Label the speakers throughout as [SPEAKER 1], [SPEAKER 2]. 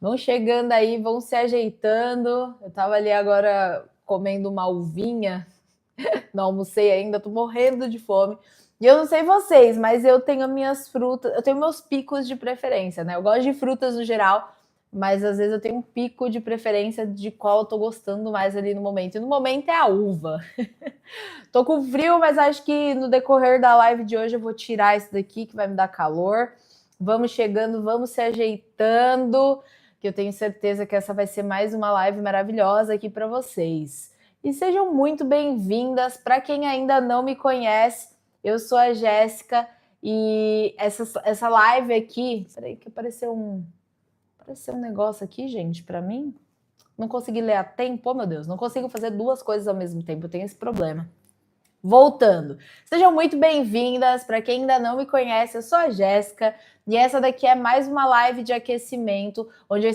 [SPEAKER 1] Vão chegando aí, vão se ajeitando. Eu tava ali agora comendo uma uvinha, não almocei ainda, tô morrendo de fome. E eu não sei vocês, mas eu tenho minhas frutas, eu tenho meus picos de preferência, né? Eu gosto de frutas no geral, mas às vezes eu tenho um pico de preferência de qual eu tô gostando mais ali no momento. E no momento é a uva. Tô com frio, mas acho que no decorrer da live de hoje eu vou tirar isso daqui que vai me dar calor. Vamos chegando, vamos se ajeitando, que eu tenho certeza que essa vai ser mais uma live maravilhosa aqui para vocês. E sejam muito bem-vindas. Para quem ainda não me conhece, eu sou a Jéssica e essa live aqui. Peraí, que apareceu um negócio aqui, gente, para mim. Não consegui ler a tempo, oh, meu Deus, não consigo fazer duas coisas ao mesmo tempo, eu tenho esse problema. Voltando, sejam muito bem-vindas. Para quem ainda não me conhece, eu sou a Jéssica e essa daqui é mais uma live de aquecimento, onde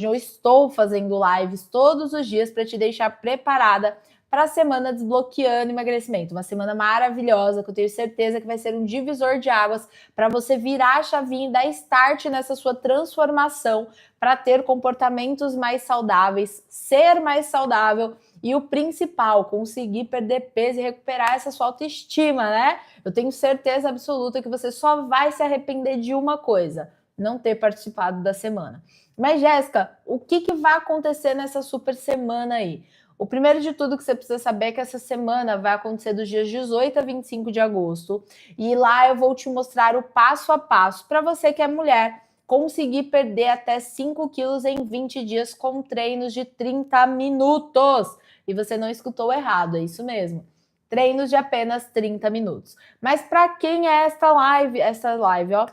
[SPEAKER 1] eu estou fazendo lives todos os dias para te deixar preparada para a semana Desbloqueando Emagrecimento. Uma semana maravilhosa que eu tenho certeza que vai ser um divisor de águas para você virar a chavinha e dar start nessa sua transformação para ter comportamentos mais saudáveis, ser mais saudável. E o principal, conseguir perder peso e recuperar essa sua autoestima, né? Eu tenho certeza absoluta que você só vai se arrepender de uma coisa: não ter participado da semana. Mas, Jéssica, o que vai acontecer nessa super semana aí? O primeiro de tudo que você precisa saber é que essa semana vai acontecer dos dias 18 a 25 de agosto. E lá eu vou te mostrar o passo a passo para você que é mulher conseguir perder até 5 quilos em 20 dias com treinos de 30 minutos. E você não escutou errado, é isso mesmo. Treinos de apenas 30 minutos. Mas para quem é esta live, ó?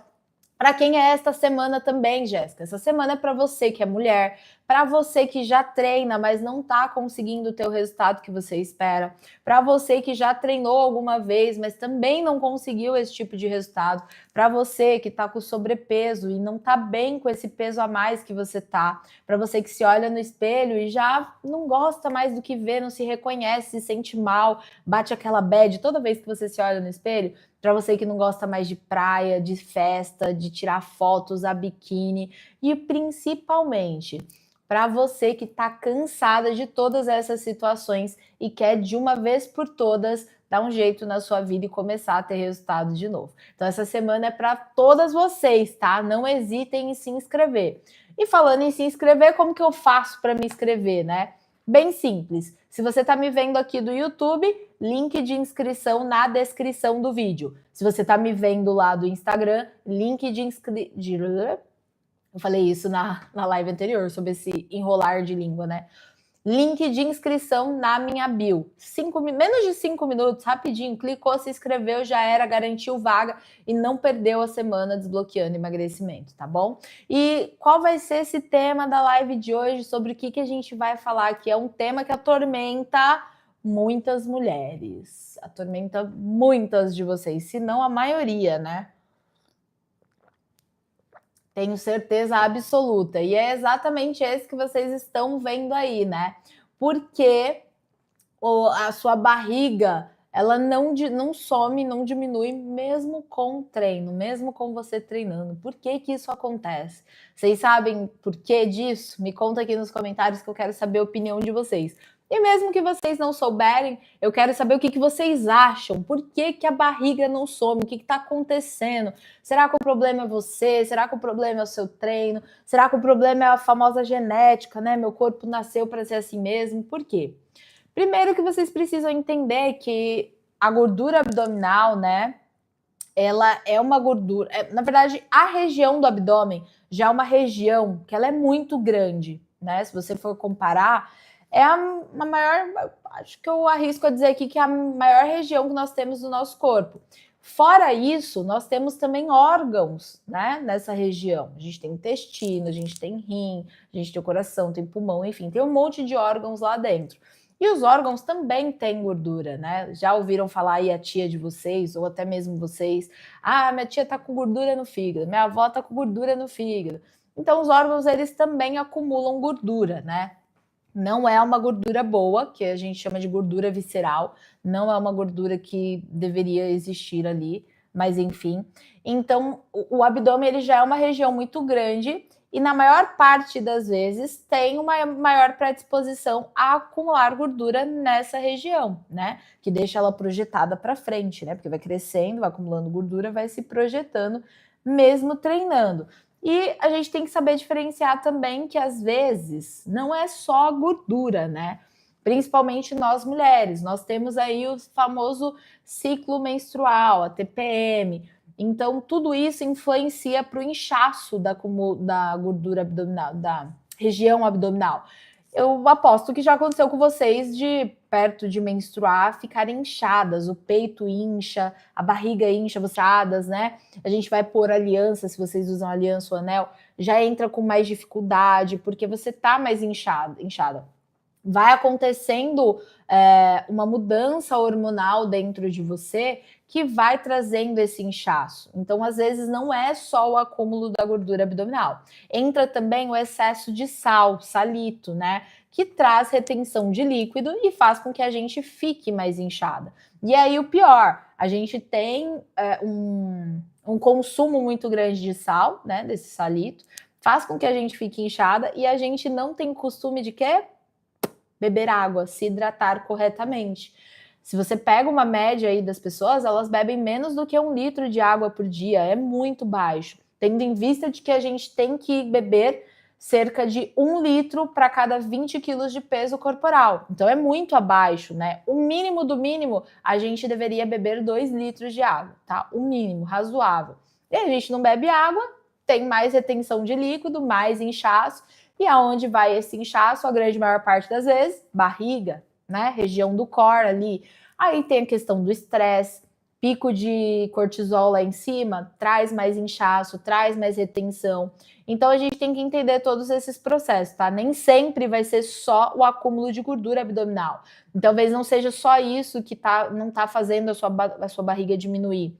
[SPEAKER 1] Para quem é esta semana também, Jéssica? Essa semana é para você que é mulher, para você que já treina, mas não está conseguindo ter o resultado que você espera, para você que já treinou alguma vez, mas também não conseguiu esse tipo de resultado, para você que está com sobrepeso e não está bem com esse peso a mais que você tá, para você que se olha no espelho e já não gosta mais do que vê, não se reconhece, se sente mal, bate aquela bad toda vez que você se olha no espelho, para você que não gosta mais de praia, de festa, de tirar fotos a biquíni e principalmente para você que está cansada de todas essas situações e quer de uma vez por todas dar um jeito na sua vida e começar a ter resultado de novo. Então essa semana é para todas vocês, tá? Não hesitem em se inscrever. E falando em se inscrever, como que eu faço para me inscrever, né? Bem simples. Se você está me vendo aqui do YouTube, link de inscrição na descrição do vídeo. Se você está me vendo lá do Instagram, link de inscrição. Eu falei isso na live anterior, sobre esse enrolar de língua, né? Link de inscrição na minha bio. Menos de 5 minutos, rapidinho. Clicou, se inscreveu, já era, garantiu vaga e não perdeu a semana Desbloqueando Emagrecimento, tá bom? E qual vai ser esse tema da live de hoje? Sobre o que a gente vai falar aqui? É um tema que atormenta muitas mulheres. Atormenta muitas de vocês, se não a maioria, né? Tenho certeza absoluta. E é exatamente esse que vocês estão vendo aí, né? Porque a sua barriga, ela não some, não diminui, mesmo com o treino, mesmo com você treinando. Por que que isso acontece? Vocês sabem por que disso? Me conta aqui nos comentários que eu quero saber a opinião de vocês. E mesmo que vocês não souberem, eu quero saber o que vocês acham. Por que que a barriga não some? O que está acontecendo? Será que o problema é você? Será que o problema é o seu treino? Será que o problema é a famosa genética, né? Meu corpo nasceu para ser assim mesmo? Por quê? Primeiro que vocês precisam entender que a gordura abdominal, né? Ela é uma gordura. Na verdade, a região do abdômen já é uma região que ela é muito grande, né? Se você for comparar, é a maior. Acho que eu arrisco a dizer aqui que é a maior região que nós temos no nosso corpo. Fora isso, nós temos também órgãos, né, nessa região. A gente tem intestino, a gente tem rim, a gente tem o coração, tem pulmão, enfim, tem um monte de órgãos lá dentro. E os órgãos também têm gordura, né? Já ouviram falar aí a tia de vocês, ou até mesmo vocês, ah, minha tia tá com gordura no fígado, minha avó tá com gordura no fígado. Então os órgãos, eles também acumulam gordura, né? Não é uma gordura boa, que a gente chama de gordura visceral, não é uma gordura que deveria existir ali, mas enfim. Então, o abdômen, ele já é uma região muito grande e na maior parte das vezes tem uma maior predisposição a acumular gordura nessa região, né? Que deixa ela projetada para frente, né? Porque vai crescendo, vai acumulando gordura, vai se projetando mesmo treinando. E a gente tem que saber diferenciar também que às vezes não é só a gordura, né? Principalmente nós mulheres, nós temos aí o famoso ciclo menstrual, a TPM. Então, tudo isso influencia para o inchaço da gordura abdominal, da região abdominal. Eu aposto que já aconteceu com vocês de perto de menstruar ficarem inchadas, o peito incha, a barriga incha, inchadas, né? A gente vai pôr aliança, se vocês usam aliança ou anel, já entra com mais dificuldade, porque você tá mais inchada. Vai acontecendo uma mudança hormonal dentro de você que vai trazendo esse inchaço. Então, às vezes, não é só o acúmulo da gordura abdominal. Entra também o excesso de sal, salito, né? Que traz retenção de líquido e faz com que a gente fique mais inchada. E aí, o pior, a gente tem um consumo muito grande de sal, né? Desse salito, faz com que a gente fique inchada e a gente não tem costume de quê? Beber água, se hidratar corretamente. Se você pega uma média aí das pessoas, elas bebem menos do que 1 litro de água por dia, é muito baixo. Tendo em vista de que a gente tem que beber cerca de 1 litro para cada 20 quilos de peso corporal. Então é muito abaixo, né? O mínimo do mínimo, a gente deveria beber 2 litros de água, tá? O mínimo, razoável. E a gente não bebe água, tem mais retenção de líquido, mais inchaço. E aonde vai esse inchaço, a grande maior parte das vezes? Barriga, né? Região do core ali. Aí tem a questão do estresse, pico de cortisol lá em cima, traz mais inchaço, traz mais retenção. Então a gente tem que entender todos esses processos, tá? Nem sempre vai ser só o acúmulo de gordura abdominal. Então, talvez não seja só isso que não tá fazendo a sua barriga diminuir,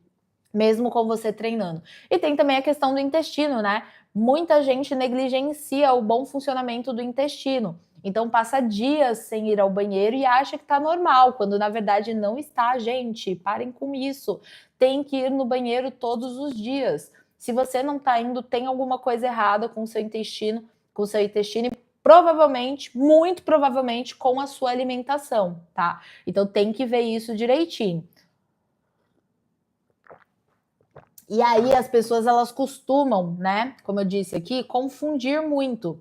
[SPEAKER 1] mesmo com você treinando. E tem também a questão do intestino, né? Muita gente negligencia o bom funcionamento do intestino. Então passa dias sem ir ao banheiro e acha que tá normal, quando na verdade não está, gente. Parem com isso. Tem que ir no banheiro todos os dias. Se você não tá indo, tem alguma coisa errada com o seu intestino, e provavelmente, muito provavelmente, com a sua alimentação, tá? Então tem que ver isso direitinho. E aí as pessoas elas costumam, né, como eu disse aqui, confundir muito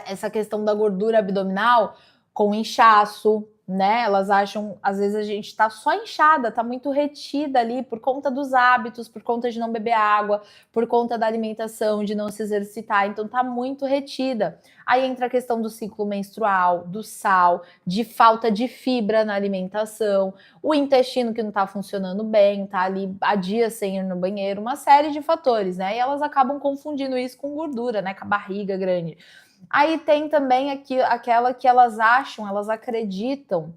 [SPEAKER 1] essa questão da gordura abdominal com inchaço, né? Elas acham, às vezes a gente está só inchada, está muito retida ali por conta dos hábitos, por conta de não beber água, por conta da alimentação, de não se exercitar, então está muito retida. Aí entra a questão do ciclo menstrual, do sal, de falta de fibra na alimentação, o intestino que não está funcionando bem, tá ali há dias sem ir no banheiro, uma série de fatores, né? E elas acabam confundindo isso com gordura, né? Com a barriga grande. Aí tem também aquela que elas acham, elas acreditam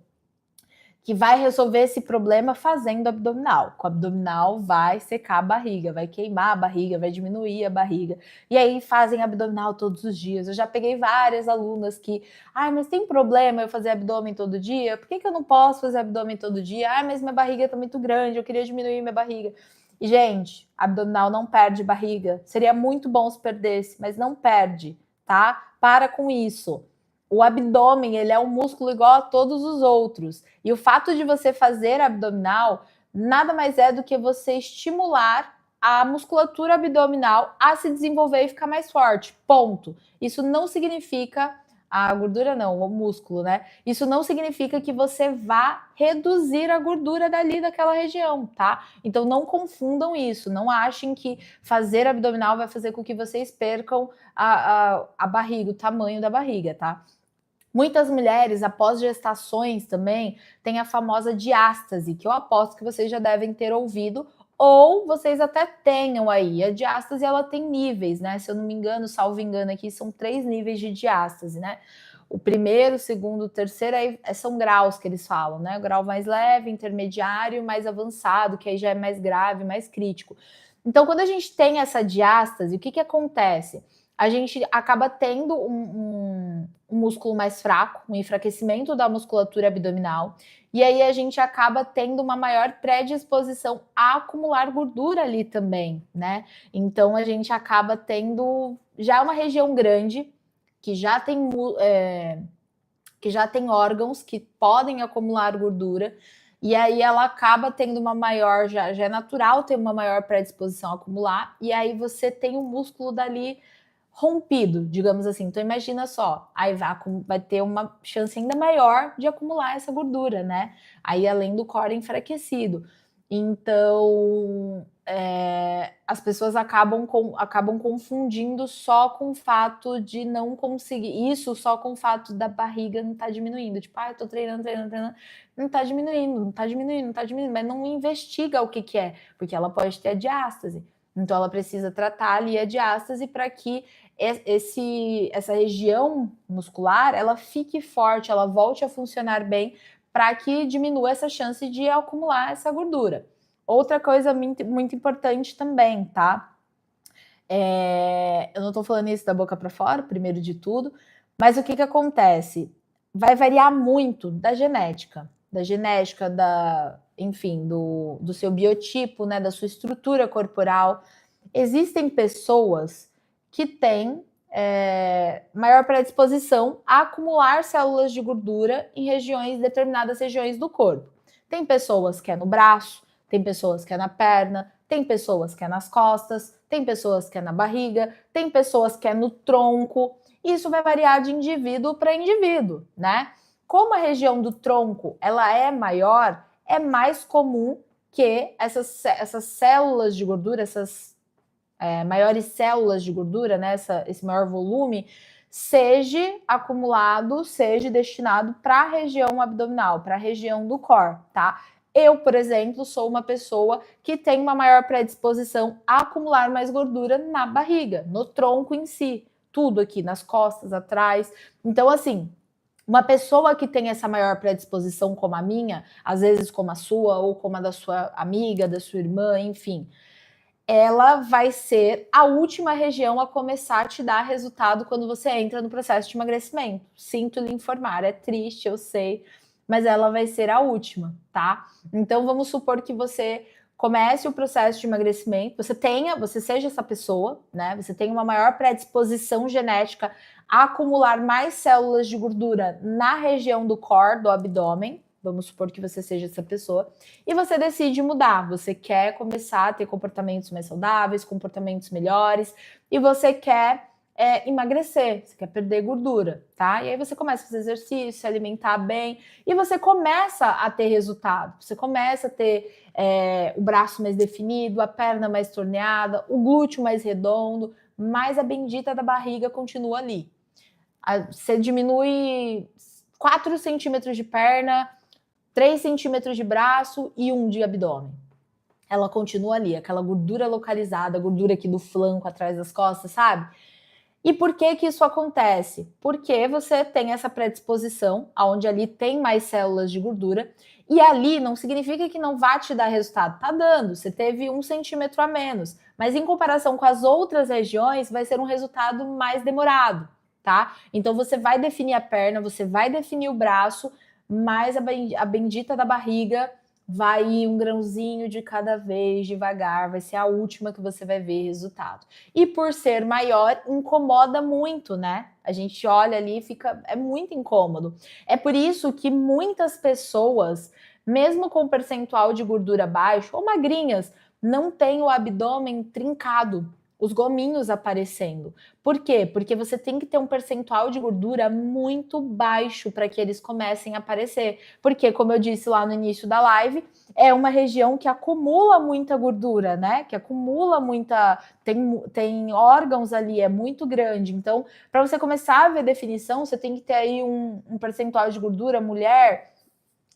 [SPEAKER 1] que vai resolver esse problema fazendo abdominal. Com o abdominal vai secar a barriga, vai queimar a barriga, vai diminuir a barriga. E aí fazem abdominal todos os dias. Eu já peguei várias alunas que, mas tem problema eu fazer abdômen todo dia? Por que eu não posso fazer abdômen todo dia? Mas minha barriga tá muito grande, eu queria diminuir minha barriga. E, gente, abdominal não perde barriga. Seria muito bom se perdesse, mas não perde, tá? Para com isso. O abdômen, ele é um músculo igual a todos os outros. E o fato de você fazer abdominal nada mais é do que você estimular a musculatura abdominal a se desenvolver e ficar mais forte. Ponto. Isso não significa a gordura não, o músculo, né? Isso não significa que você vá reduzir a gordura dali daquela região, tá? Então não confundam isso, não achem que fazer abdominal vai fazer com que vocês percam a barriga, o tamanho da barriga, tá? Muitas mulheres, após gestações também, têm a famosa diástase, que eu aposto que vocês já devem ter ouvido, ou vocês até tenham aí. A diástase, ela tem níveis, né? Se eu não me engano, salvo engano aqui, são 3 níveis de diástase, né? O primeiro, o segundo, o terceiro, aí são graus que eles falam, né? O grau mais leve, intermediário, mais avançado, que aí já é mais grave, mais crítico. Então, quando a gente tem essa diástase, o que acontece? A gente acaba tendo um músculo mais fraco, um enfraquecimento da musculatura abdominal, e aí a gente acaba tendo uma maior predisposição a acumular gordura ali também, né? Então a gente acaba tendo já é uma região grande, que já tem, que já tem órgãos que podem acumular gordura, e aí ela acaba tendo uma maior, já é natural ter uma maior predisposição a acumular, e aí você tem o músculo dali rompido, digamos assim. Então imagina só, aí vai ter uma chance ainda maior de acumular essa gordura, né? Aí além do core enfraquecido. Então as pessoas acabam confundindo só com o fato de não conseguir, isso só com o fato da barriga não tá diminuindo. Tipo, eu tô treinando, não tá diminuindo, mas não investiga o que é, porque ela pode ter a diástase. Então ela precisa tratar ali a diástase para que essa região muscular ela fique forte, ela volte a funcionar bem, para que diminua essa chance de acumular essa gordura. Outra coisa muito, muito importante também, tá? Eu não tô falando isso da boca para fora, primeiro de tudo, mas o que acontece? Vai variar muito da genética, enfim, do seu biotipo, né, da sua estrutura corporal. Existem pessoas que têm maior predisposição a acumular células de gordura em determinadas regiões do corpo. Tem pessoas que é no braço, tem pessoas que é na perna, tem pessoas que é nas costas, tem pessoas que é na barriga, tem pessoas que é no tronco. Isso vai variar de indivíduo para indivíduo, né? Como a região do tronco ela é maior, é mais comum que essas células de gordura, essas maiores células de gordura, né, esse maior volume, seja acumulado, seja destinado para a região abdominal, para a região do core, tá? Eu, por exemplo, sou uma pessoa que tem uma maior predisposição a acumular mais gordura na barriga, no tronco em si, tudo aqui, nas costas, atrás. Então, assim, uma pessoa que tem essa maior predisposição como a minha, às vezes como a sua, ou como a da sua amiga, da sua irmã, enfim, ela vai ser a última região a começar a te dar resultado quando você entra no processo de emagrecimento. Sinto lhe informar, é triste, eu sei, mas ela vai ser a última, tá? Então vamos supor que você comece o processo de emagrecimento, você seja essa pessoa, né? Você tem uma maior predisposição genética a acumular mais células de gordura na região do core, do abdômen. Vamos supor que você seja essa pessoa, e você decide mudar. Você quer começar a ter comportamentos mais saudáveis, comportamentos melhores, e você quer emagrecer, você quer perder gordura, tá? E aí você começa a fazer exercício, se alimentar bem, e você começa a ter resultado. Você começa a ter o braço mais definido, a perna mais torneada, o glúteo mais redondo, mas a bendita da barriga continua ali. Você diminui 4 centímetros de perna, 3 centímetros de braço e 1 de abdômen. Ela continua ali, aquela gordura localizada, gordura aqui do flanco, atrás das costas, sabe? E por que que isso acontece? Porque você tem essa predisposição, onde ali tem mais células de gordura, e ali não significa que não vá te dar resultado. Tá dando, você teve 1 centímetro a menos, mas em comparação com as outras regiões, vai ser um resultado mais demorado, tá? Então você vai definir a perna, você vai definir o braço, mas a bendita da barriga vai ir um grãozinho de cada vez, devagar, vai ser a última que você vai ver resultado. E por ser maior, incomoda muito, né? A gente olha ali e é muito incômodo. É por isso que muitas pessoas, mesmo com percentual de gordura baixo ou magrinhas, não têm o abdômen trincado, os gominhos aparecendo. Por quê? Porque você tem que ter um percentual de gordura muito baixo para que eles comecem a aparecer. Porque, como eu disse lá no início da live, é uma região que acumula muita gordura, né? Que acumula muita. Tem órgãos ali, é muito grande. Então, para você começar a ver definição, você tem que ter aí um percentual de gordura, mulher,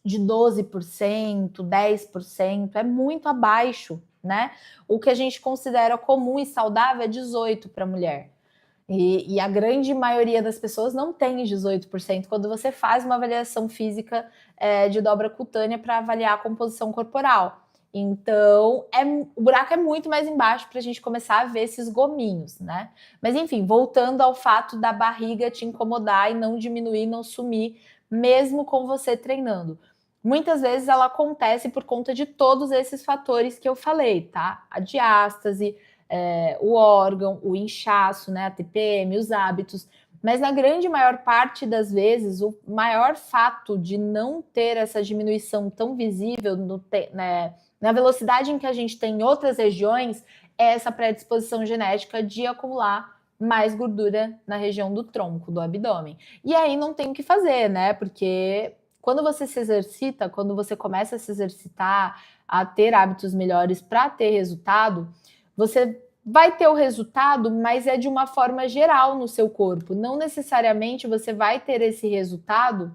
[SPEAKER 1] de 12%, 10%, é muito abaixo, né? O que a gente considera comum e saudável é 18% para mulher. E a grande maioria das pessoas não tem 18% quando você faz uma avaliação física de dobra cutânea para avaliar a composição corporal. Então, o buraco é muito mais embaixo para a gente começar a ver esses gominhos, né? Mas enfim, voltando ao fato da barriga te incomodar e não diminuir, não sumir, mesmo com você treinando. Muitas vezes ela acontece por conta de todos esses fatores que eu falei, tá? A diástase, o órgão, o inchaço, né, a TPM, os hábitos. Mas na grande maior parte das vezes, o maior fato de não ter essa diminuição tão visível né, na velocidade em que a gente tem em outras regiões é essa predisposição genética de acumular mais gordura na região do tronco, do abdômen. E aí não tem o que fazer, né? Porque quando você se exercita, quando você começa a se exercitar, a ter hábitos melhores para ter resultado, você vai ter o resultado, mas é de uma forma geral no seu corpo. Não necessariamente você vai ter esse resultado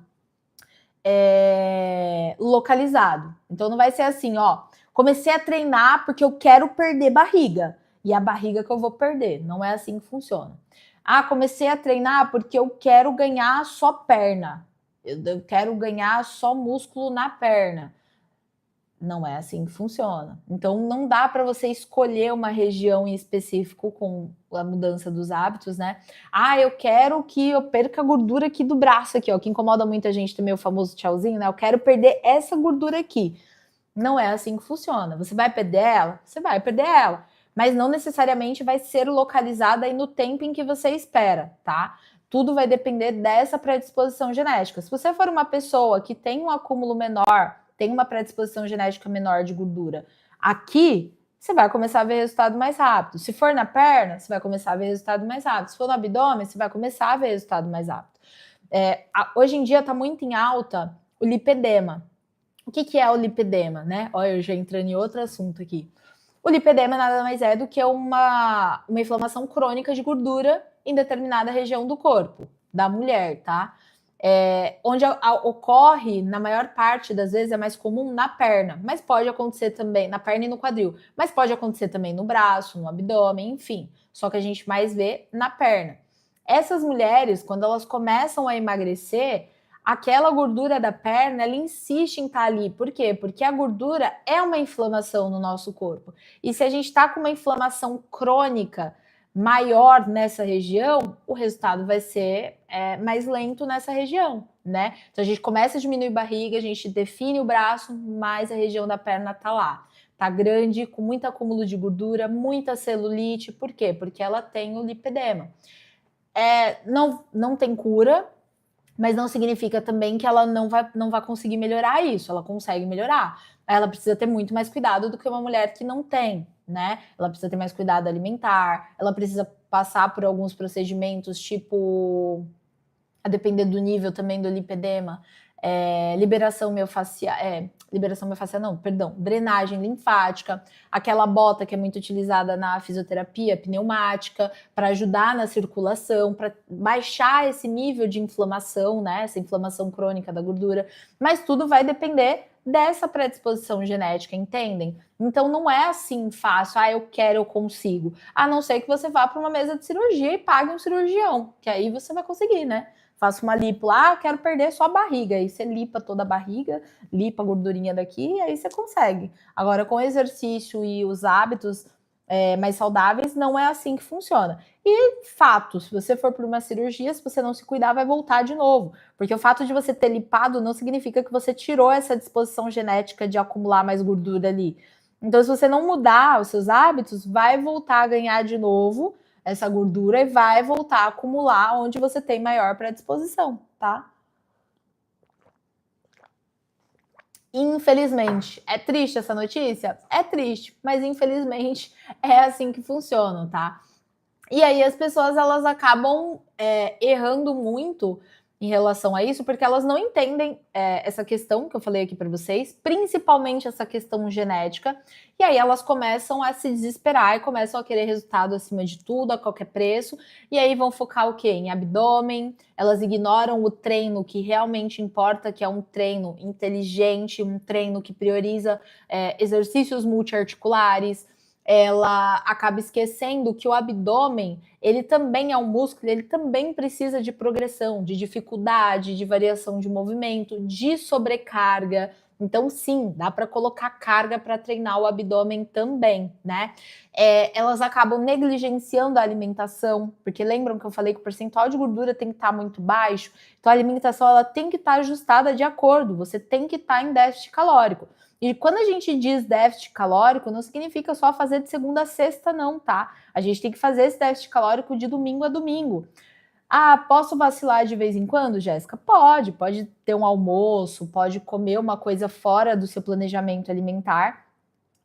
[SPEAKER 1] localizado. Então não vai ser assim, ó, comecei a treinar porque eu quero perder barriga. E é a barriga que eu vou perder. Não é assim que funciona. Ah, comecei a treinar porque eu quero ganhar só perna. Eu quero ganhar só músculo na perna. Não é assim que funciona. Então, não dá para você escolher uma região em específico com a mudança dos hábitos, né? Ah, eu quero que eu perca a gordura aqui do braço, aqui, ó, que incomoda muita gente também, o famoso tchauzinho, né? Eu quero perder essa gordura aqui. Não é assim que funciona. Você vai perder ela? Você vai perder ela. Mas não necessariamente vai ser localizada aí no tempo em que você espera, tá? Tudo vai depender dessa predisposição genética. Se você for uma pessoa que tem um acúmulo menor, tem uma predisposição genética menor de gordura, aqui você vai começar a ver resultado mais rápido. Se for na perna, você vai começar a ver resultado mais rápido. Se for no abdômen, você vai começar a ver resultado mais rápido. Hoje em dia está muito em alta o lipedema. O que é o lipedema, né? Olha, eu já entrando em outro assunto aqui. O lipedema nada mais é do que uma inflamação crônica de gordura em determinada região do corpo, da mulher, tá? Onde ocorre, na maior parte das vezes, é mais comum na perna, mas pode acontecer também na perna e no quadril, mas pode acontecer também no braço, no abdômen, enfim. Só que a gente mais vê na perna. Essas mulheres, quando elas começam a emagrecer, aquela gordura da perna, ela insiste em estar ali. Por quê? Porque a gordura é uma inflamação no nosso corpo. E se a gente está com uma inflamação crônica maior nessa região, o resultado vai ser mais lento nessa região, né? Então a gente começa a diminuir barriga, a gente define o braço, mas a região da perna tá lá. Tá grande, com muito acúmulo de gordura, muita celulite. Por quê? Porque ela tem o lipedema. Não tem cura, mas não significa também que ela não vai conseguir melhorar isso. Ela consegue melhorar. Ela precisa ter muito mais cuidado do que uma mulher que não tem, né? Ela precisa ter mais cuidado alimentar, ela precisa passar por alguns procedimentos, tipo, a depender do nível também do lipedema, liberação miofascial, drenagem linfática, aquela bota que é muito utilizada na fisioterapia pneumática, para ajudar na circulação, para baixar esse nível de inflamação, né, essa inflamação crônica da gordura, mas tudo vai depender dessa predisposição genética, entendem? Então não é assim fácil, eu quero, eu consigo, a não ser que você vá para uma mesa de cirurgia e pague um cirurgião, que aí você vai conseguir, né? Faço uma lipo lá, quero perder só a barriga. Aí você lipa toda a barriga, lipa a gordurinha daqui, e aí você consegue. Agora, com o exercício e os hábitos mais saudáveis, não é assim que funciona. E fato, se você for por uma cirurgia, se você não se cuidar, vai voltar de novo. Porque o fato de você ter lipado não significa que você tirou essa disposição genética de acumular mais gordura ali. Então, se você não mudar os seus hábitos, vai voltar a ganhar de novo essa gordura e vai voltar a acumular onde você tem maior predisposição, tá? Infelizmente, é triste essa notícia? É triste, mas infelizmente é assim que funciona, tá? E aí as pessoas, elas acabam errando muito em relação a isso, porque elas não entendem essa questão que eu falei aqui para vocês, principalmente essa questão genética, e aí elas começam a se desesperar e começam a querer resultado acima de tudo, a qualquer preço, e aí vão focar o quê? Em abdômen, elas ignoram o treino que realmente importa, que é um treino inteligente, um treino que prioriza exercícios multiarticulares. Ela acaba esquecendo que o abdômen, ele também é um músculo, ele também precisa de progressão, de dificuldade, de variação de movimento, de sobrecarga. Então, sim, dá para colocar carga para treinar o abdômen também, né? Elas acabam negligenciando a alimentação, porque lembram que eu falei que o percentual de gordura tem que estar muito baixo? Então, a alimentação ela tem que estar ajustada de acordo, você tem que estar em déficit calórico. E quando a gente diz déficit calórico, não significa só fazer de segunda a sexta, não, tá? A gente tem que fazer esse déficit calórico de domingo a domingo. Ah, posso vacilar de vez em quando, Jéssica? Pode ter um almoço, pode comer uma coisa fora do seu planejamento alimentar,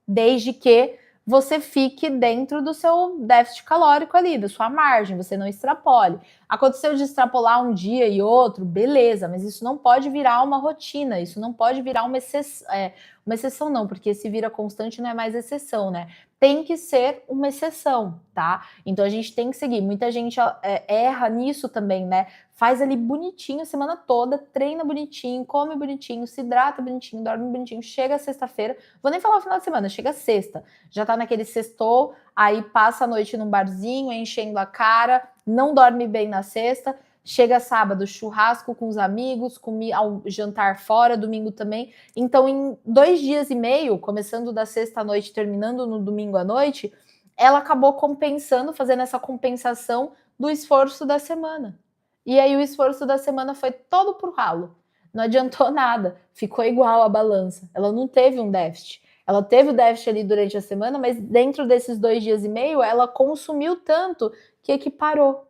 [SPEAKER 1] desde que você fique dentro do seu déficit calórico ali, da sua margem, você não extrapole. Aconteceu de extrapolar um dia e outro, beleza, mas isso não pode virar uma rotina, isso não pode virar uma exceção não, porque se vira constante não é mais exceção, né? Tem que ser uma exceção, tá? Então a gente tem que seguir. Muita gente erra nisso também, né? Faz ali bonitinho a semana toda, treina bonitinho, come bonitinho, se hidrata bonitinho, dorme bonitinho, chega sexta-feira, vou nem falar o final de semana, chega sexta, já tá naquele sextou, aí passa a noite num barzinho, enchendo a cara, não dorme bem na sexta, chega sábado, churrasco com os amigos, ao jantar fora, domingo também. Então, em 2 dias e meio, começando da sexta à noite, terminando no domingo à noite, ela acabou compensando, fazendo essa compensação do esforço da semana. E aí o esforço da semana foi todo pro ralo. Não adiantou nada, ficou igual a balança. Ela não teve um déficit. Ela teve o déficit ali durante a semana, mas dentro desses 2 dias e meio, ela consumiu tanto que equiparou.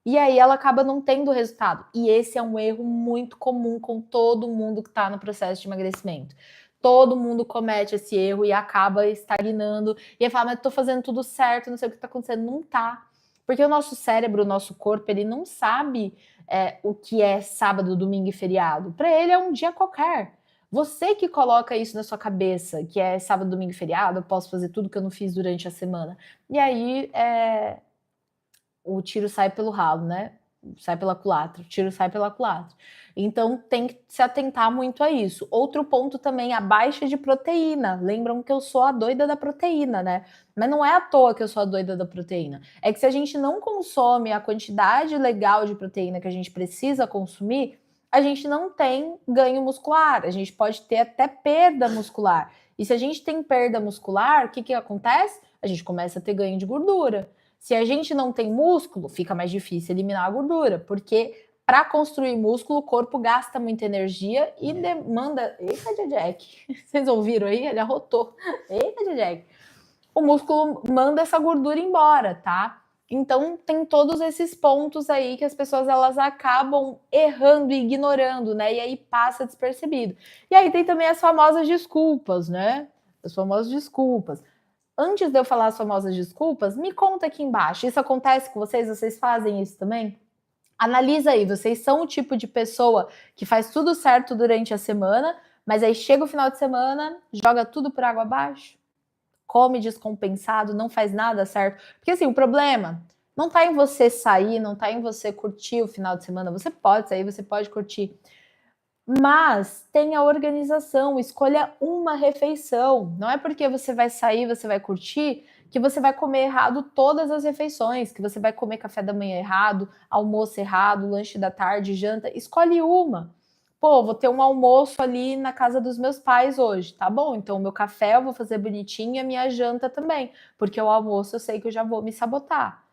[SPEAKER 1] E aí ela acaba não tendo resultado. E esse é um erro muito comum com todo mundo que está no processo de emagrecimento. Todo mundo comete esse erro e acaba estagnando. E aí fala, mas eu tô fazendo tudo certo, não sei o que tá acontecendo. Não tá. Porque o nosso cérebro, o nosso corpo, ele não sabe o que é sábado, domingo e feriado. Para ele é um dia qualquer. Você que coloca isso na sua cabeça, que é sábado, domingo e feriado, eu posso fazer tudo que eu não fiz durante a semana. E aí o tiro sai pelo ralo, né? Sai pela culatra, o tiro sai pela culatra. Então tem que se atentar muito a isso. Outro ponto também, a baixa de proteína. Lembram que eu sou a doida da proteína, né? Mas não é à toa que eu sou a doida da proteína. É que se a gente não consome a quantidade legal de proteína que a gente precisa consumir, a gente não tem ganho muscular. A gente pode ter até perda muscular. E se a gente tem perda muscular, o que acontece? A gente começa a ter ganho de gordura. Se a gente não tem músculo, fica mais difícil eliminar a gordura, porque para construir músculo, o corpo gasta muita energia e demanda. Eita, Jack! Vocês ouviram aí? Ele arrotou. Eita, Jack! O músculo manda essa gordura embora, tá? Então tem todos esses pontos aí que as pessoas elas acabam errando e ignorando, né? E aí passa despercebido. E aí tem também as famosas desculpas, né? As famosas desculpas. Antes de eu falar as famosas desculpas, me conta aqui embaixo. Isso acontece com vocês? Vocês fazem isso também? Analisa aí, vocês são o tipo de pessoa que faz tudo certo durante a semana, mas aí chega o final de semana, joga tudo por água abaixo? Come descompensado, não faz nada certo? Porque assim, o problema não tá em você sair, não tá em você curtir o final de semana. Você pode sair, você pode curtir. Mas tenha organização, escolha uma refeição. Não é porque você vai sair, você vai curtir, que você vai comer errado todas as refeições, que você vai comer café da manhã errado, almoço errado, lanche da tarde, janta. Escolhe uma. Pô, vou ter um almoço ali na casa dos meus pais hoje, tá bom? Então o meu café eu vou fazer bonitinho e a minha janta também, porque o almoço eu sei que eu já vou me sabotar.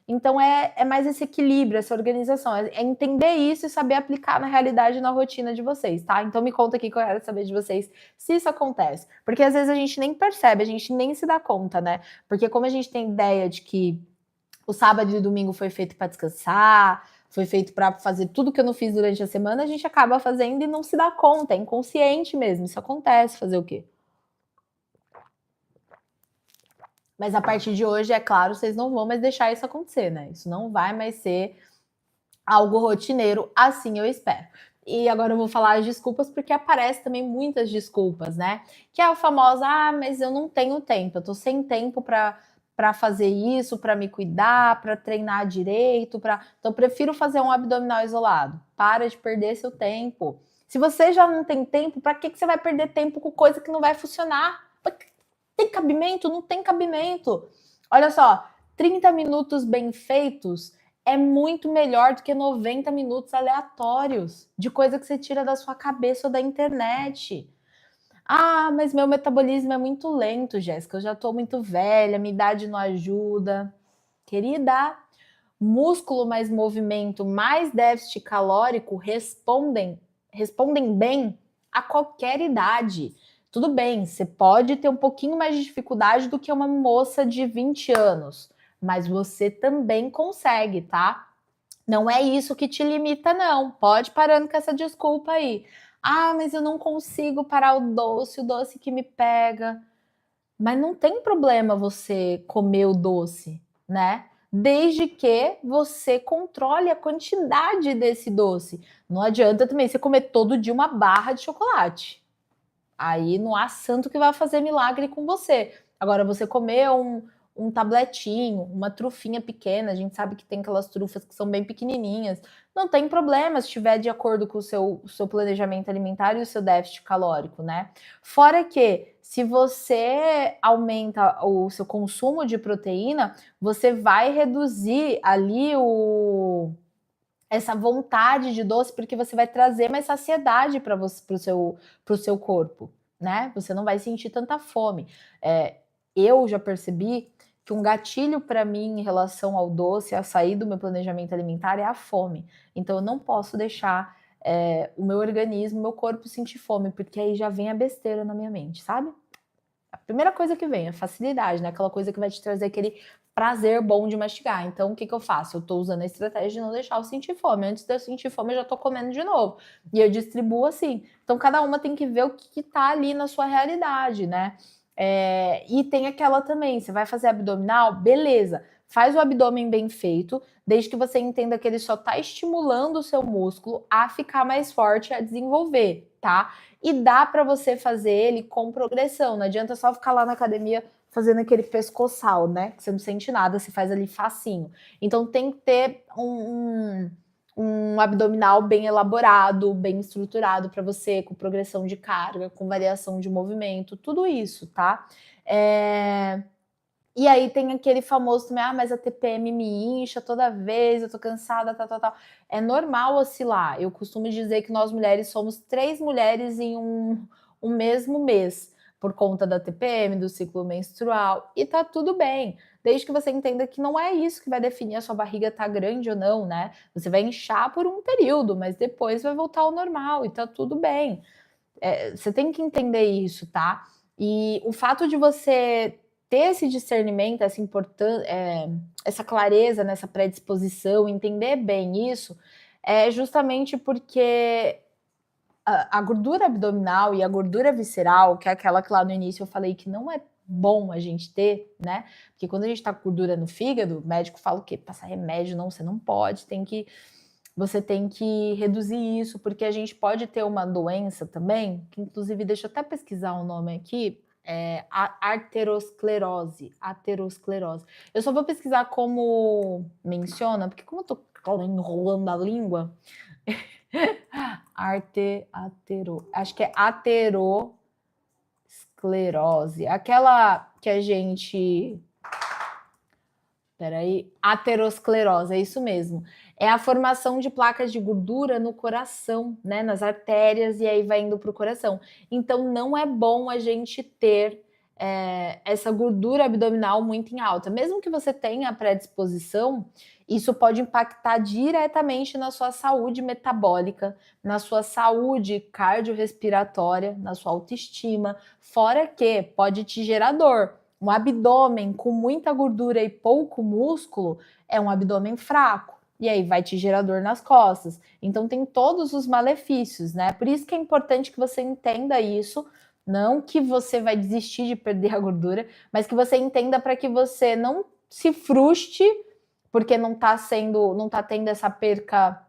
[SPEAKER 1] Então é mais esse equilíbrio, essa organização, é entender isso e saber aplicar na realidade, na rotina de vocês, tá? Então me conta aqui que eu quero saber de vocês se isso acontece. Porque às vezes a gente nem percebe, a gente nem se dá conta, né? Porque como a gente tem ideia de que o sábado e o domingo foi feito para descansar, foi feito para fazer tudo que eu não fiz durante a semana, a gente acaba fazendo e não se dá conta, é inconsciente mesmo, isso acontece, fazer o quê? Mas a partir de hoje, é claro, vocês não vão mais deixar isso acontecer, né? Isso não vai mais ser algo rotineiro, assim eu espero. E agora eu vou falar as desculpas, porque aparece também muitas desculpas, né? Que é o famoso, mas eu não tenho tempo, eu tô sem tempo para fazer isso, para me cuidar, para treinar direito, então eu prefiro fazer um abdominal isolado. Para de perder seu tempo. Se você já não tem tempo, para que você vai perder tempo com coisa que não vai funcionar? Tem cabimento? Não tem cabimento. Olha só, 30 minutos bem feitos é muito melhor do que 90 minutos aleatórios de coisa que você tira da sua cabeça ou da internet. Mas meu metabolismo é muito lento, Jéssica. Eu já tô muito velha, minha idade não ajuda. Querida, músculo mais movimento mais déficit calórico respondem bem a qualquer idade. Tudo bem, você pode ter um pouquinho mais de dificuldade do que uma moça de 20 anos, mas você também consegue, tá? Não é isso que te limita, não. Pode parando com essa desculpa aí. Ah, mas eu não consigo parar o doce que me pega. Mas não tem problema você comer o doce, né? Desde que você controle a quantidade desse doce. Não adianta também você comer todo dia uma barra de chocolate. Aí não há santo que vai fazer milagre com você. Agora, você comer um tabletinho, uma trufinha pequena, a gente sabe que tem aquelas trufas que são bem pequenininhas, não tem problema se estiver de acordo com o seu planejamento alimentar e o seu déficit calórico, né? Fora que, se você aumenta o seu consumo de proteína, você vai reduzir ali essa vontade de doce, porque você vai trazer mais saciedade para o seu corpo, né? Você não vai sentir tanta fome. Eu já percebi que um gatilho para mim em relação ao doce, a sair do meu planejamento alimentar, é a fome. Então eu não posso deixar o meu organismo, meu corpo sentir fome, porque aí já vem a besteira na minha mente, sabe? A primeira coisa que vem é facilidade, né? Aquela coisa que vai te trazer aquele prazer bom de mastigar. Então, o que eu faço? Eu tô usando a estratégia de não deixar eu sentir fome. Antes de eu sentir fome, eu já tô comendo de novo. E eu distribuo assim. Então, cada uma tem que ver o que tá ali na sua realidade, né? E tem aquela também, você vai fazer abdominal? Beleza. Faz o abdômen bem feito, desde que você entenda que ele só tá estimulando o seu músculo a ficar mais forte, a desenvolver, tá? E dá para você fazer ele com progressão. Não adianta só ficar lá na academia fazendo aquele pescoçal, né? Que você não sente nada, você faz ali facinho. Então tem que ter um abdominal bem elaborado, bem estruturado para você, com progressão de carga, com variação de movimento, tudo isso, tá? E aí tem aquele famoso também, mas a TPM me incha toda vez, eu tô cansada, tal. É normal oscilar. Eu costumo dizer que nós mulheres somos 3 mulheres em um mesmo mês, por conta da TPM, do ciclo menstrual, e tá tudo bem. Desde que você entenda que não é isso que vai definir a sua barriga tá grande ou não, né? Você vai inchar por um período, mas depois vai voltar ao normal e tá tudo bem. Você tem que entender isso, tá? E o fato de você ter esse discernimento, essa importância, essa clareza nessa predisposição, entender bem isso, é justamente porque a gordura abdominal e a gordura visceral, que é aquela que lá no início eu falei que não é bom a gente ter, né? Porque quando a gente tá com gordura no fígado, o médico fala o quê? Passar remédio, não, você não pode, você tem que reduzir isso, porque a gente pode ter uma doença também, que inclusive, deixa eu até pesquisar o nome aqui, a arteriosclerose. Eu só vou pesquisar como menciona, porque como eu tô enrolando a língua, acho que é aterosclerose, aquela que a gente... Peraí, aterosclerose, é isso mesmo. É a formação de placas de gordura no coração, né? Nas artérias, e aí vai indo para o coração. Então, não é bom a gente ter essa gordura abdominal muito em alta. Mesmo que você tenha a predisposição, isso pode impactar diretamente na sua saúde metabólica, na sua saúde cardiorrespiratória, na sua autoestima, fora que pode te gerar dor. Um abdômen com muita gordura e pouco músculo é um abdômen fraco. E aí vai te gerar dor nas costas. Então tem todos os malefícios, né? Por isso que é importante que você entenda isso. Não que você vai desistir de perder a gordura, mas que você entenda para que você não se frustre porque não tá tendo essa perca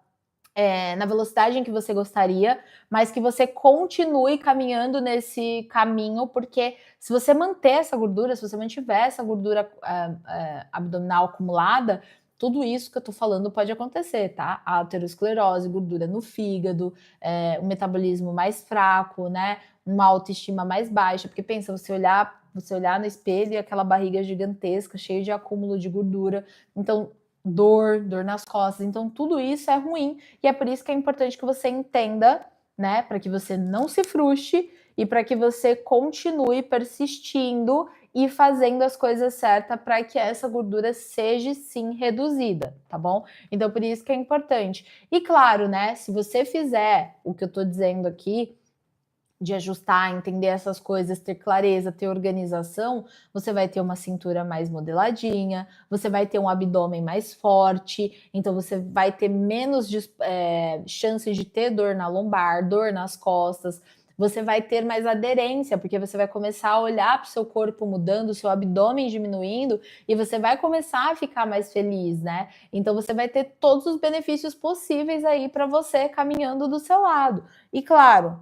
[SPEAKER 1] na velocidade em que você gostaria, mas que você continue caminhando nesse caminho, porque se você manter essa gordura, se você mantiver essa gordura abdominal acumulada, tudo isso que eu tô falando pode acontecer, tá? A aterosclerose, gordura no fígado, um metabolismo mais fraco, né? Uma autoestima mais baixa, porque pensa, você olhar no espelho e aquela barriga gigantesca, cheia de acúmulo de gordura, então dor nas costas. Então, tudo isso é ruim e é por isso que é importante que você entenda, né? Para que você não se frustre e para que você continue persistindo e fazendo as coisas certas para que essa gordura seja sim reduzida, tá bom? Então, por isso que é importante. E claro, né? Se você fizer o que eu tô dizendo aqui, de ajustar, entender essas coisas, ter clareza, ter organização, você vai ter uma cintura mais modeladinha, você vai ter um abdômen mais forte, então você vai ter menos chances de ter dor na lombar, dor nas costas, você vai ter mais aderência, porque você vai começar a olhar para o seu corpo mudando, o seu abdômen diminuindo, e você vai começar a ficar mais feliz, né? Então você vai ter todos os benefícios possíveis aí para você caminhando do seu lado. E claro,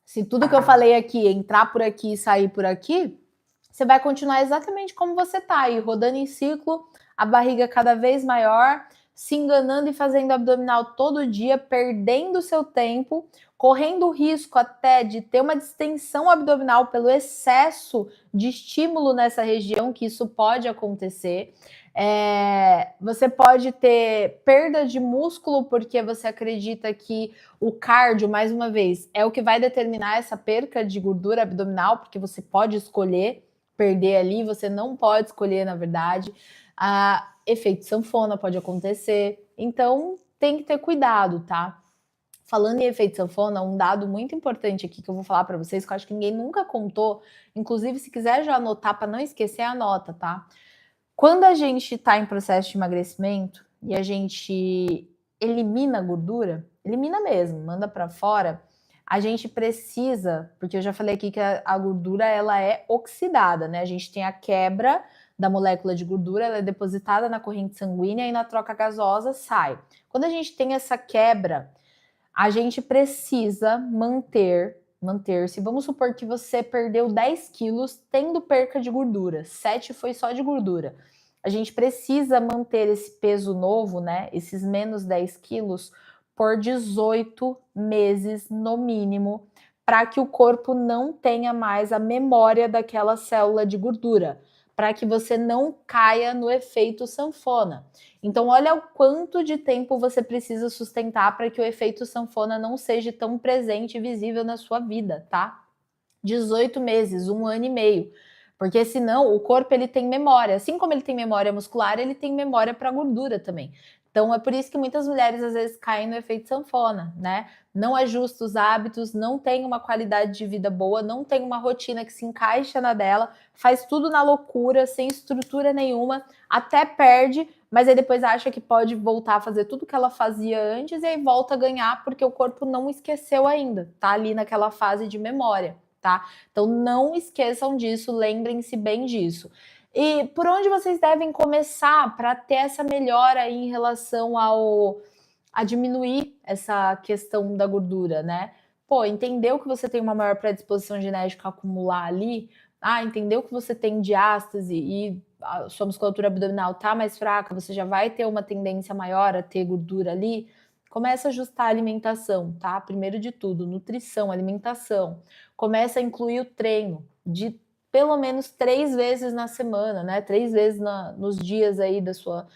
[SPEAKER 1] se tudo que eu falei aqui entrar por aqui e sair por aqui, você vai continuar exatamente como você tá aí, rodando em ciclo, a barriga cada vez maior, se enganando e fazendo abdominal todo dia, perdendo seu tempo, correndo o risco até de ter uma distensão abdominal pelo excesso de estímulo nessa região, que isso pode acontecer. Você pode ter perda de músculo porque você acredita que o cardio, mais uma vez, é o que vai determinar essa perca de gordura abdominal, porque você pode escolher perder ali, você não pode escolher, na verdade. Efeito sanfona pode acontecer, então tem que ter cuidado, tá? Falando em efeito sanfona, um dado muito importante aqui que eu vou falar para vocês, que eu acho que ninguém nunca contou, inclusive se quiser já anotar para não esquecer, anota, tá? Quando a gente está em processo de emagrecimento e a gente elimina a gordura, elimina mesmo, manda para fora, a gente precisa, porque eu já falei aqui que a gordura ela é oxidada, né? A gente tem a quebra da molécula de gordura, ela é depositada na corrente sanguínea e na troca gasosa sai. Quando a gente tem essa quebra, a gente precisa manter-se. Vamos supor que você perdeu 10 quilos tendo perca de gordura, 7 foi só de gordura. A gente precisa manter esse peso novo, né? Esses menos 10 quilos por 18 meses no mínimo, para que o corpo não tenha mais a memória daquela célula de gordura, para que você não caia no efeito sanfona. Então, olha o quanto de tempo você precisa sustentar para que o efeito sanfona não seja tão presente e visível na sua vida, tá? 18 meses, 1 ano e meio. Porque senão o corpo ele tem memória. Assim como ele tem memória muscular, ele tem memória para gordura também. Então é por isso que muitas mulheres às vezes caem no efeito sanfona, né? Não ajusta os hábitos, não tem uma qualidade de vida boa, não tem uma rotina que se encaixa na dela, faz tudo na loucura, sem estrutura nenhuma, até perde, mas aí depois acha que pode voltar a fazer tudo que ela fazia antes e aí volta a ganhar porque o corpo não esqueceu ainda, tá ali naquela fase de memória, tá? Então não esqueçam disso, lembrem-se bem disso. E por onde vocês devem começar para ter essa melhora em relação a diminuir essa questão da gordura, né? Pô, entendeu que você tem uma maior predisposição genética a acumular ali? Entendeu que você tem diástase e a sua musculatura abdominal tá mais fraca, você já vai ter uma tendência maior a ter gordura ali? Começa a ajustar a alimentação, tá? Primeiro de tudo, nutrição, alimentação. Começa a incluir o treino de pelo menos 3 vezes na semana, né? 3 vezes nos dias aí da sua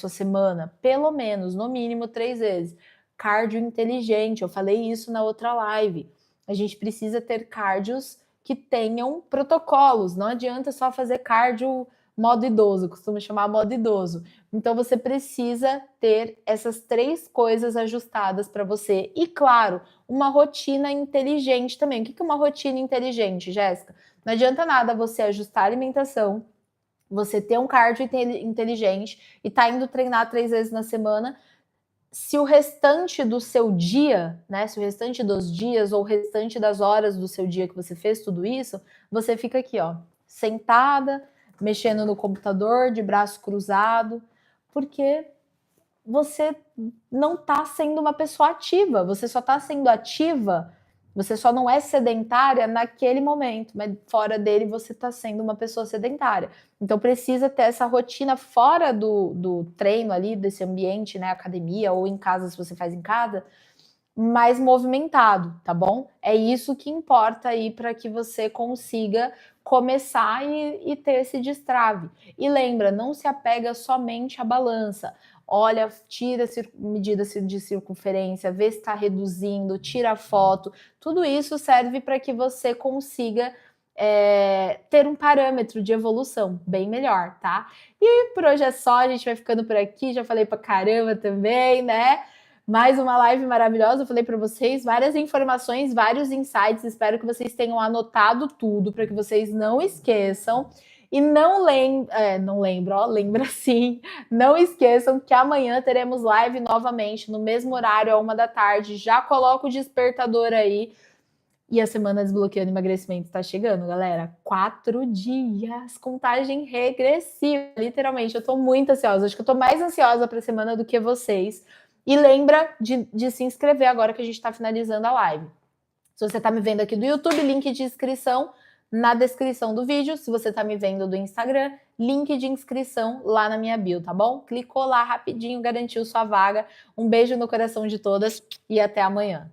[SPEAKER 1] semana. Pelo menos, no mínimo 3 vezes. Cardio inteligente, eu falei isso na outra live. A gente precisa ter cardios que tenham protocolos. Não adianta só fazer cardio modo idoso, costumo chamar modo idoso. Então você precisa ter essas 3 coisas ajustadas para você. E claro, uma rotina inteligente também. O que é uma rotina inteligente, Jéssica? Não adianta nada você ajustar a alimentação, você ter um cardio inteligente e tá indo treinar 3 vezes na semana, se o restante do seu dia, né, se o restante dos dias ou o restante das horas do seu dia que você fez tudo isso, você fica aqui, ó, sentada, mexendo no computador, de braço cruzado, porque você não está sendo uma pessoa ativa, você só está sendo ativa, você só não é sedentária naquele momento, mas fora dele você está sendo uma pessoa sedentária. Então precisa ter essa rotina fora do treino ali, desse ambiente, né, academia ou em casa, se você faz em casa, mais movimentado, tá bom? É isso que importa aí para que você consiga começar e ter esse destrave. E lembra, não se apega somente à balança. Olha, tira medidas de circunferência, vê se está reduzindo, tira foto. Tudo isso serve para que você consiga ter um parâmetro de evolução bem melhor, tá? E por hoje é só, a gente vai ficando por aqui. Já falei pra caramba também, né? Mais uma live maravilhosa, eu falei para vocês, várias informações, vários insights, espero que vocês tenham anotado tudo, para que vocês não esqueçam. E não lembro, ó, lembra sim. Não esqueçam que amanhã teremos live novamente, no mesmo horário, à 1 da tarde. Já coloca o despertador aí. E a semana Desbloqueando Emagrecimento está chegando, galera. 4 dias, contagem regressiva. Literalmente, eu tô muito ansiosa. Acho que eu tô mais ansiosa para a semana do que vocês. E lembra de se inscrever agora que a gente está finalizando a live. Se você está me vendo aqui do YouTube, link de inscrição na descrição do vídeo. Se você está me vendo do Instagram, link de inscrição lá na minha bio, tá bom? Clicou lá rapidinho, garantiu sua vaga. Um beijo no coração de todas e até amanhã.